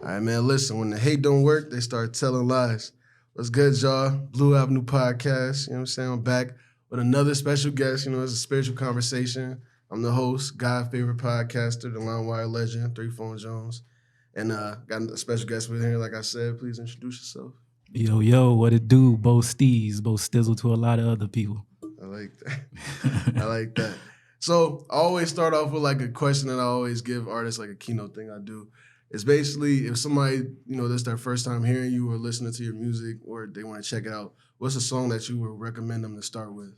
All right, man, listen, when the hate don't work, they start telling lies. What's good, y'all? Blue Avenue Podcast, you know what I'm saying? I'm back with another special guest. You know, it's a spiritual conversation. I'm the host, God's favorite podcaster, the LimeWire legend, 3 Phone Jones. And got a special guest with here, like I said. Please introduce yourself. Yo, what it do? Bo Steez, Bo Stizzle to a lot of other people. I like that. I like that. So I always start off with like a question that I always give artists, like a keynote thing I do. It's basically if somebody, you know, this is their first time hearing you or listening to your music or they want to check it out, what's a song that you would recommend them to start with?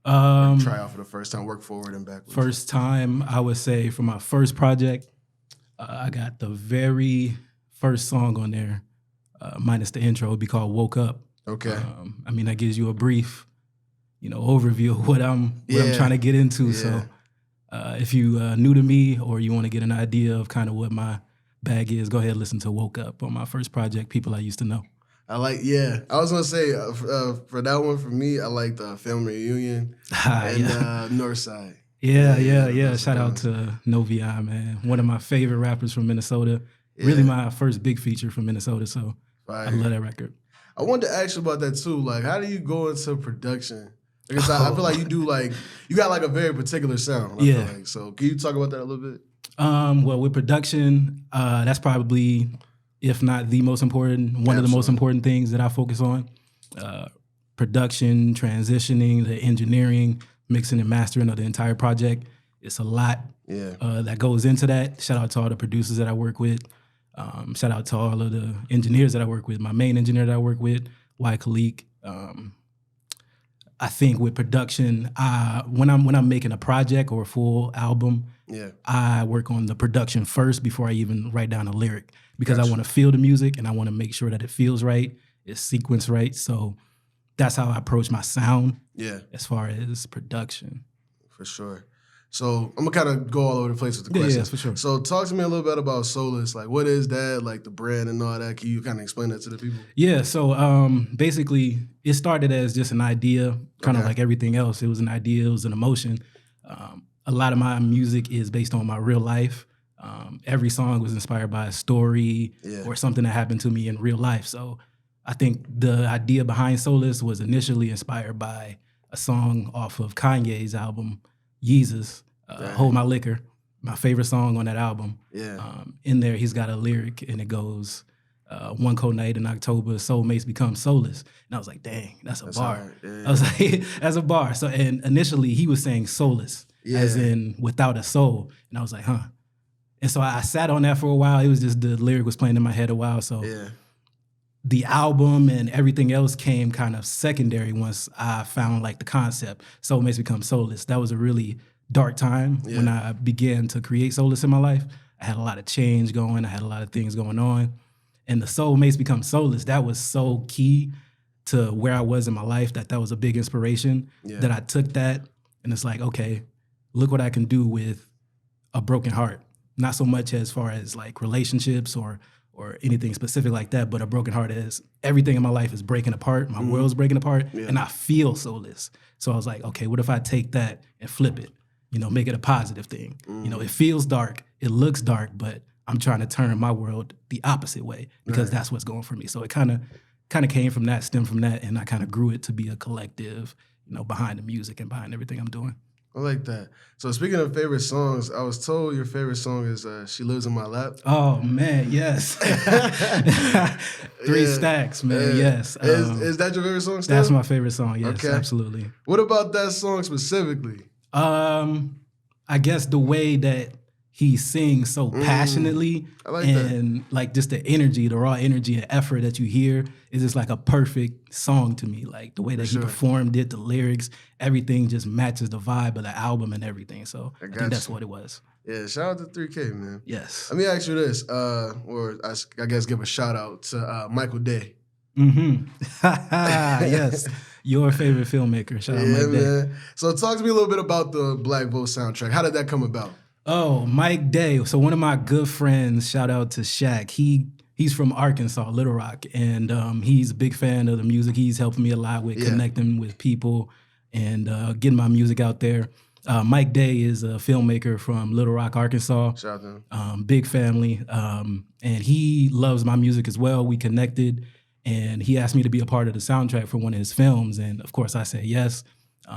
Try out for the first time, work forward and backwards. First time, I would say for my first project, I got the very first song on there, minus the intro. It'd be called "Woke Up." Okay. I mean, that gives you a brief, overview of what I'm trying to get into. Yeah. So, if you new to me or you want to get an idea of kind of what my bag is, go ahead and listen to "Woke Up" on my first project. People I used to know. I was gonna say for that one for me, I like the Family Reunion and Northside. Yeah. Shout out to Novi, man. One of my favorite rappers from Minnesota. Yeah. Really my first big feature from Minnesota, so I love that record. I wanted to ask you about that too. Like, how do you go into production? Because I feel like you got like a very particular sound. I feel like. So can you talk about that a little bit? Well, with production, that's probably, if not the most important, one of the most important things that I focus on. Production, transitioning, the engineering, mixing and mastering of the entire project. It's a lot that goes into that. Shout out to all the producers that I work with. Shout out to all of the engineers that I work with. My main engineer that I work with, Y. Khalik. I think with production, when I'm making a project or a full album, I work on the production first before I even write down a lyric because I want to feel the music and I want to make sure that it feels right, it's sequenced right. So that's how I approach my sound. As far as production, for sure. So I'm gonna kind of go all over the place with the questions. Yeah, for sure. So talk to me a little bit about SOLUS. Like, what is that? Like the brand and all that. Can you kind of explain that to the people? Yeah. So basically, it started as just an idea, kind of like everything else. It was an idea. It was an emotion. A lot of my music is based on my real life. Every song was inspired by a story or something that happened to me in real life. So I think the idea behind SOLUS was initially inspired by a song off of Kanye's album, Yeezus, Hold My Liquor, my favorite song on that album. In there, he's got a lyric and it goes, one cold night in October, soulmates become soulless. And I was like, dang, that's a bar. I was like, that's a bar. So, and initially he was saying soulless, as in without a soul. And I was like, huh. And so I sat on that for a while. It was just, the lyric was playing in my head a while. So the album and everything else came kind of secondary once I found like the concept, soulmates become soulless. That was a really dark time when I began to create SOLUS in my life. I had a lot of change going. I had a lot of things going on. And the soulmates become soulless, that was so key to where I was in my life, that was a big inspiration, that I took that and it's like, okay, look what I can do with a broken heart. Not so much as far as like relationships or anything specific like that, but a broken heart is everything in my life is breaking apart, my world's breaking apart, and I feel soulless. So I was like, okay, what if I take that and flip it, make it a positive thing? It feels dark, it looks dark, but I'm trying to turn my world the opposite way because that's what's going for me. So it kind of came from that, stemmed from that, and I kind of grew it to be a collective, behind the music and behind everything I'm doing. I like that. So speaking of favorite songs, I was told your favorite song is "She Lives in My Lap." Oh man, yes. 3 stacks, man. Yes. Is that your favorite song? Still? That's my favorite song. Yes, absolutely. What about that song specifically? I guess the way that he sings so passionately, I like and like just the energy, the raw energy and effort that you hear is just like a perfect song to me. Like the way that he performed it, the lyrics, everything just matches the vibe of the album and everything. So I think that's what it was. Yeah, shout out to 3K, man. Yes. Let me ask you this, or I guess give a shout out to Michael Day. Yes. Your favorite filmmaker. Shout out Mike Day. Man. So talk to me a little bit about the Black Vote soundtrack. How did that come about? Oh, Mike Day. So one of my good friends, shout out to Shaq. He's from Arkansas, Little Rock, and he's a big fan of the music. He's helped me a lot with connecting with people and getting my music out there. Mike Day is a filmmaker from Little Rock, Arkansas. Shout out to him. Big family. And he loves my music as well. We connected, and he asked me to be a part of the soundtrack for one of his films. And of course I said yes.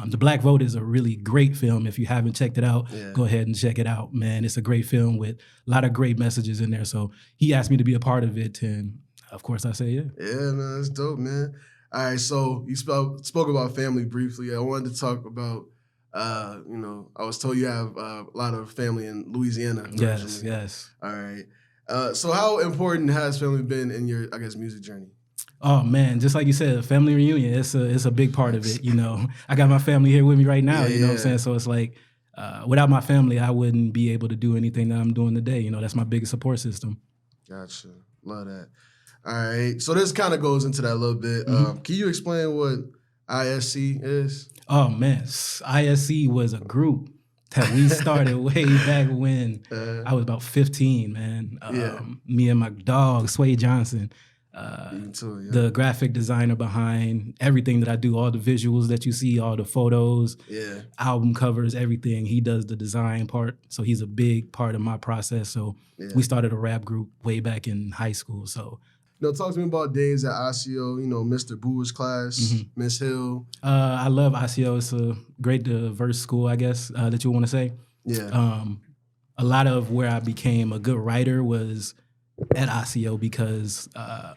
The Black Vote is a really great film. If you haven't checked it out, go ahead and check it out, man. It's a great film with a lot of great messages in there. So he asked me to be a part of it, and of course I say yeah. Yeah, man, that's dope, man. All right, so you spoke about family briefly. I wanted to talk about, I was told you have a lot of family in Louisiana. Yes, yes. All right. So how important has family been in your, I guess, music journey? Oh man, just like you said, family reunion, it's a big part of it, I got my family here with me right now, you know what I'm saying? So it's like, without my family, I wouldn't be able to do anything that I'm doing today. That's my biggest support system. Gotcha. Love that. All right. So this kind of goes into that a little bit. Can you explain what ISC is? Oh man, ISC was a group that we started way back when I was about 15, man. Me and my dog, Sway Johnson, the graphic designer behind everything that I do, all the visuals that you see, all the photos, album covers, everything. He does the design part. So he's a big part of my process. So we started a rap group way back in high school. So talk to me about days at ICO, Mr. Booer's class, Miss Hill. I love ICO. It's a great diverse school, I guess, that you want to say. Yeah. A lot of where I became a good writer was at ICO because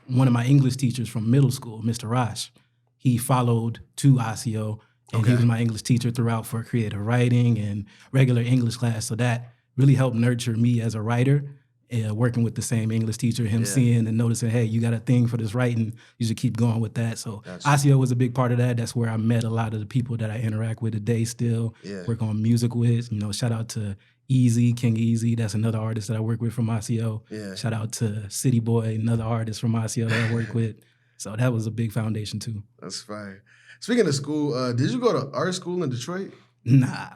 one of my English teachers from middle school, Mr. Rosh, he followed to ICO, and he was my English teacher throughout for creative writing and regular English class. So that really helped nurture me as a writer. Working with the same English teacher, him seeing and noticing, hey, you got a thing for this writing, you should keep going with that. So ICO was a big part of that. That's where I met a lot of the people that I interact with today still, work on music with. Shout out to Easy, King Easy. That's another artist that I work with from ICO. Shout out to City Boy, another artist from ICO that I work with. So that was a big foundation too. That's fire. Speaking of school, did you go to art school in Detroit? Nah.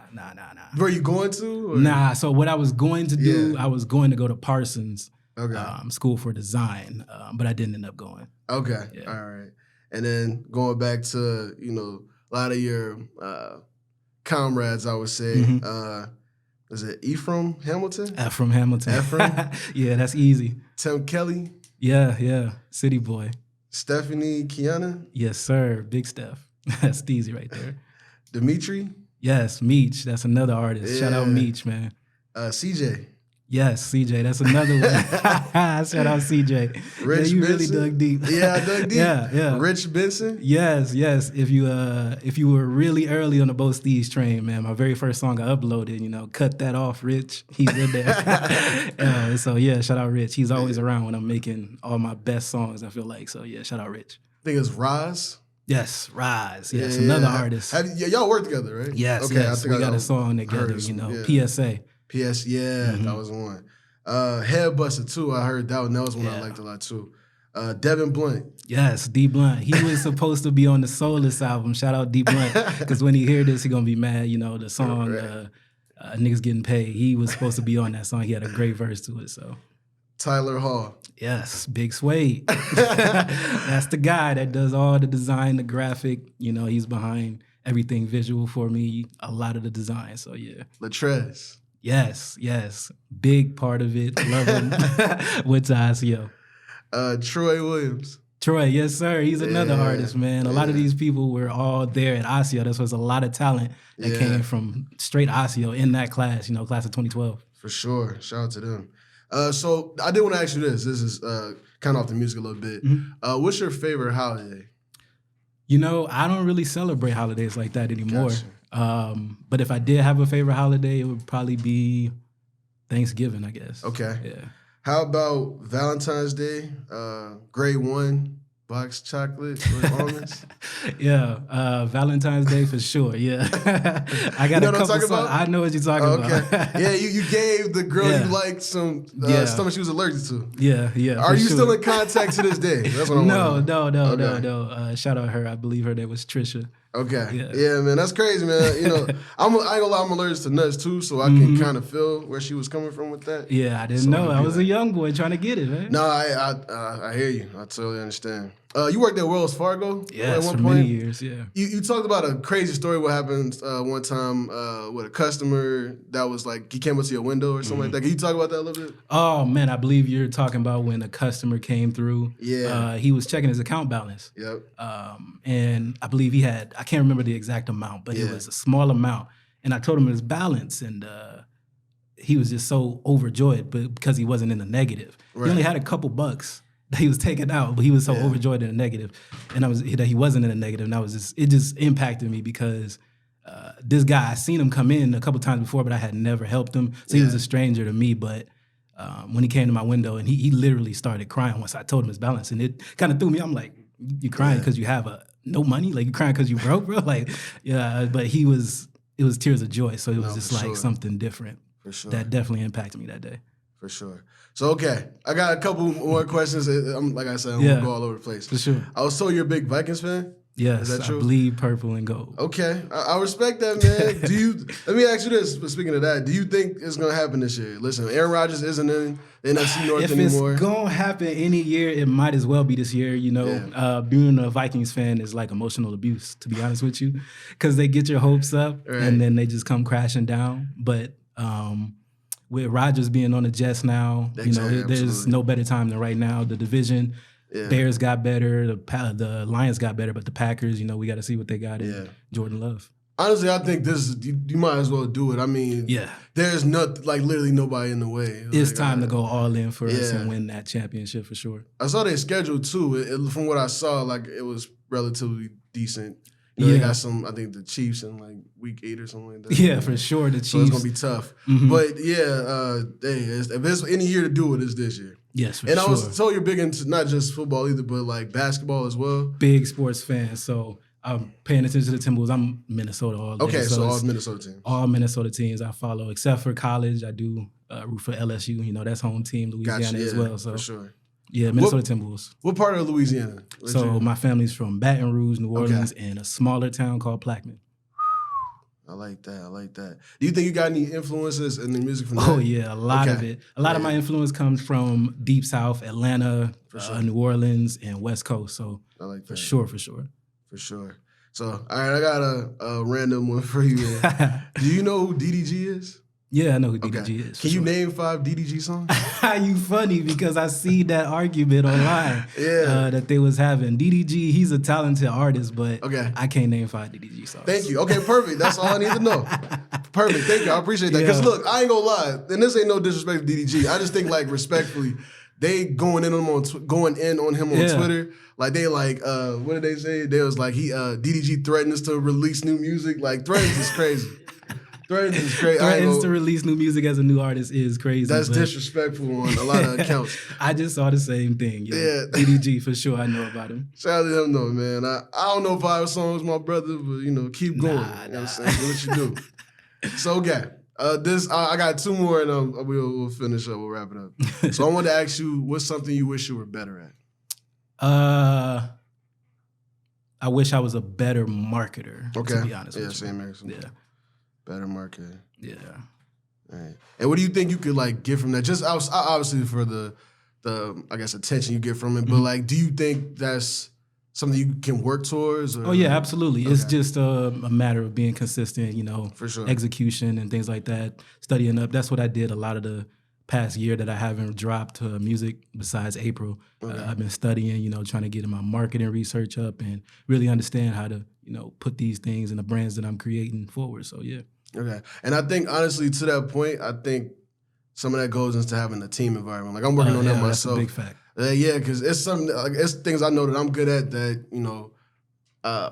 Were you going to? Or? Nah, so what I was going to do, I was going to go to Parsons School for Design, but I didn't end up going. Okay, all right. And then going back to, a lot of your comrades, I would say, is it Ephraim Hamilton? Ephraim Hamilton. Yeah, that's easy. Tim Kelly? Yeah, City Boy. Stephanie Kiana? Yes, sir, Big Steph. That's easy right there. Dimitri? Yes, Meech. That's another artist. Shout out Meech, man. CJ. Yes, CJ. That's another one. Shout out CJ. Rich you Benson. Really dug deep. Yeah, I dug deep. Yeah. Rich Benson. Yes. If you were really early on the Bo Steez train, man, my very first song I uploaded, cut that off, Rich. He's in there. So yeah, shout out Rich. He's always around when I'm making all my best songs, I feel like. So yeah, shout out Rich. I think it's Roz. Yes, Rise. Yes, another artist. Y'all work together, right? Yes, okay, yes. We got a song together, PSA. That was one. Headbuster too, I heard that one. That was one I liked a lot too. Devin Blunt. Yes, D Blunt. He was supposed to be on the SOLUS album. Shout out D Blunt. Because when he hear this, he gonna be mad. The song Niggas Getting Paid. He was supposed to be on that song. He had a great verse to it, so. Tyler Hall. Yes, Big Sway. That's the guy that does all the design, the graphic. He's behind everything visual for me, a lot of the design. So yeah. Latrez. Yes. Big part of it. Love him. Went to ICO. Troy Williams. Troy, yes, sir. He's another artist, man. A lot of these people were all there at ICO. There was a lot of talent that came from straight ICO in that class, class of 2012. For sure. Shout out to them. So I did want to ask you this. This is kind of off the music a little bit. What's your favorite holiday? I don't really celebrate holidays like that anymore. Gotcha. But if I did have a favorite holiday, it would probably be Thanksgiving, I guess. Okay. Yeah. How about Valentine's Day? Grade 1, box chocolate with almonds? Yeah, Valentine's Day for sure. Yeah, I got a couple songs. I know what you're talking about. Yeah, you gave the girl you liked some stuff she was allergic to. Yeah. Are you still in contact to this day? That's what I'm No. Shout out her. I believe her name was Trisha. Okay. Yeah, man, that's crazy, man. I ain't gonna lie, I'm allergic to nuts too, so I can kind of feel where she was coming from with that. Yeah, I didn't know. I was a young boy trying to get it, man. No, I hear you. I totally understand. You worked at Wells Fargo Yes, at one for point. many years, yeah. You talked about a crazy story. What happened one time with a customer that was like, he came up to your window or something like that. Can you talk about that a little bit? Oh, man, I believe you're talking about when a customer came through. Yeah. He was checking his account balance. Yep. And I believe he had, I can't remember the exact amount, but it was a small amount. And I told him his balance, and he was just so overjoyed because he wasn't in the negative. Right. He only had a couple bucks that he was taking out, but he was so overjoyed in the negative, and that he wasn't in the negative, and it just impacted me because this guy, I seen him come in a couple times before, but I had never helped him, so he was a stranger to me. But when he came to my window, and he literally started crying once I told him his balance, and it kind of threw me. I'm like, you crying because you have no money? Like, you crying because you broke, bro? Like, yeah. But it was tears of joy, so it was just like something different. For sure. That definitely impacted me that day. For sure. So, okay, I got a couple more questions. Like I said, I'm going to go all over the place. For sure. I was told you're a big Vikings fan. Yes, is that true? I bleed purple and gold. Okay, I respect that, man. Let me ask you this, but speaking of that, do you think it's going to happen this year? Listen, Aaron Rodgers isn't in the NFC North anymore. If it's going to happen any year, it might as well be this year. You know, being a Vikings fan is like emotional abuse, to be honest with you, because they get your hopes up and then they just come crashing down. But with Rodgers being on the Jets now, there's no better time than right now. The division, Bears got better, the Lions got better, but the Packers, we got to see what they got in Jordan Love. Honestly, I think you might as well do it. I mean, there's literally nobody in the way. It's time to go all in for us and win that championship for sure. I saw their schedule too. From what I saw, it was relatively decent. They got I think the Chiefs in week 8 or something like that. Yeah, for sure. The Chiefs. So it's going to be tough. But if there's any year to do it, it's this year. Yes, for sure. And I was told you're big into not just football either, but basketball as well. Big sports fan. So I'm paying attention to the Timberwolves. I'm Minnesota all day. Okay, so all Minnesota teams. All Minnesota teams I follow, except for college. I do root for LSU. That's home team, Louisiana as well. So for sure. Yeah, Minnesota Timberwolves. What part of Louisiana? So my family's from Baton Rouge, New Orleans, and a smaller town called Plaquemine. I like that. Do you think you got any influences in the music from that? Oh, yeah, a lot of it. A lot of my influence comes from Deep South, Atlanta, New Orleans, and West Coast. So I like that. For sure. For sure. So, all right, I got a random one for you. Do you know who DDG is? Yeah, I know who DDG is. Can you name 5 DDG songs? You funny because I see that argument online that they was having. DDG, he's a talented artist, but I can't name 5 DDG songs. Thank you. Okay, perfect. That's all I need to know. Perfect. Thank you. I appreciate that. Because look, I ain't gonna lie, and this ain't no disrespect to DDG. I just think respectfully, they going in on him on Twitter. What did they say? They was DDG threatens to release new music. Threatens is crazy. Threatens is crazy. Threatens to release new music as a new artist is crazy. That's disrespectful on a lot of accounts. I just saw the same thing. Yeah. DDG for sure. I know about him. Shout out to him though, man. I don't know 5 songs, my brother, but keep going. You know what I'm saying? Do what you do. So okay. I got 2 more and we'll finish up. We'll wrap it up. So I wanted to ask you, what's something you wish you were better at? I wish I was a better marketer. To be honest with you. Same here. Yeah. Better marketer. Yeah. All right. And what do you think you could get from that? Just obviously for the I guess attention you get from it, but do you think that's something you can work towards? Or? Oh yeah, absolutely. Okay. It's just a matter of being consistent, for sure. Execution and things like that. Studying up. That's what I did a lot of the past year that I haven't dropped music besides April. Okay. I've been studying, trying to get my marketing research up and really understand how to, put these things and the brands that I'm creating forward. So yeah. Okay. And I think honestly to that point, I think some of that goes into having a team environment. I'm working on that myself. That's a big fact. Yeah, because it's something it's things I know that I'm good at that,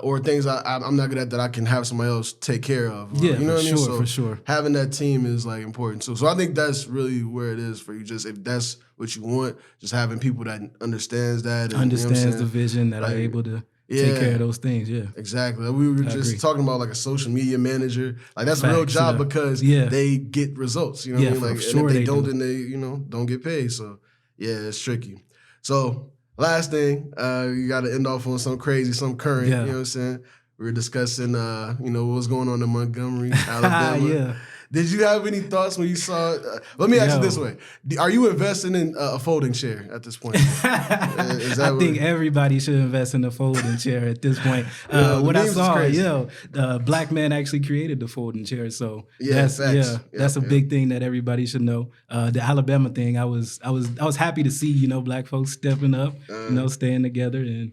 or things I'm not good at that I can have somebody else take care of. Or, yeah, you know what I mean? For sure. Having that team is important too. So I think that's really where it is for you. Just if that's what you want, just having people that understands that. And, understands the vision that are able to take care of those things, yeah. Exactly. We were just talking about a social media manager. That's a real job because they get results. You know what I mean? Sure and if they don't, then they, don't get paid. So yeah, it's tricky. So last thing, you got to end off on some crazy, some current. You know what I'm saying? We were discussing, what was going on in Montgomery, Alabama. Did you have any thoughts when you saw? Let me ask you this way: are you investing in a folding chair at this point? I think everybody should invest in a folding chair at this point. What I saw, black man actually created the folding chair, so that's a big thing that everybody should know. The Alabama thing, I was happy to see black folks stepping up, staying together and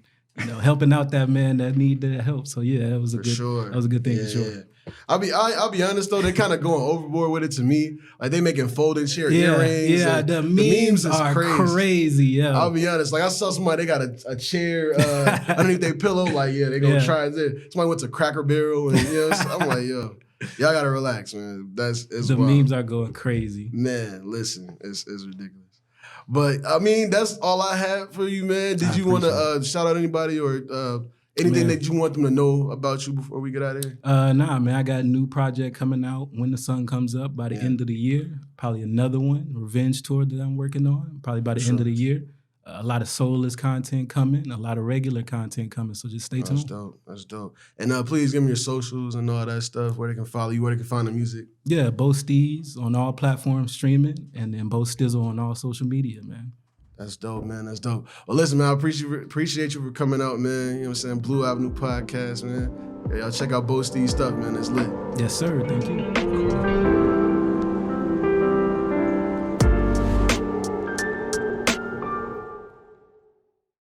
helping out that man that need that help. So that was a good thing for sure. I'll be honest though, they kind of going overboard with it to me. Like they making folding chair earrings. Yeah, the memes are crazy. Yeah, I'll be honest. Like I saw somebody, they got a chair underneath their pillow. Like they gonna try it. Somebody went to Cracker Barrel and I'm like, yo, y'all gotta relax, man. The memes are going crazy. Man, listen, it's ridiculous. But I mean, that's all I have for you, man. Did you want to shout out anybody or anything that you want them to know about you before we get out of here? Nah, man. I got a new project coming out when the sun comes up by the end of the year. Probably another one, Revenge Tour that I'm working on. Probably by the end of the year. A lot of SOLUS content coming, a lot of regular content coming. So just stay tuned. That's dope. And please give me your socials and all that stuff, where they can follow you, where they can find the music. Yeah, Bo Steez on all platforms streaming, and then Bo Stizzle on all social media, man. That's dope, man. That's dope. Well, listen, man, I appreciate you for coming out, man. You know what I'm saying? Blue Avenue Podcast, man. Yeah, y'all check out Bo Steez stuff, man. It's lit. Yes, sir. Thank you. Cool.